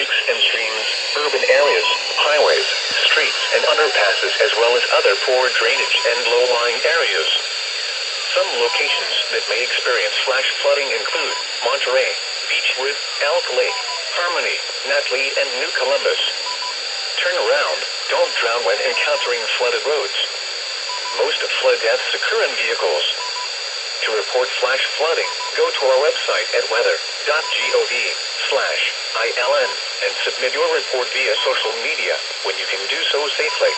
lakes and streams, urban areas, highways, streets, and underpasses, as well as other poor drainage and low-lying areas. Some locations that may experience flash flooding include Monterey, Beechwood, Elk Lake, Harmony, Nutley, and New Columbus. Turn around, don't drown when encountering flooded roads. Most flood deaths occur in vehicles. To report flash flooding, go to our website at weather.gov/ILN and submit your report via social media when you can do so safely.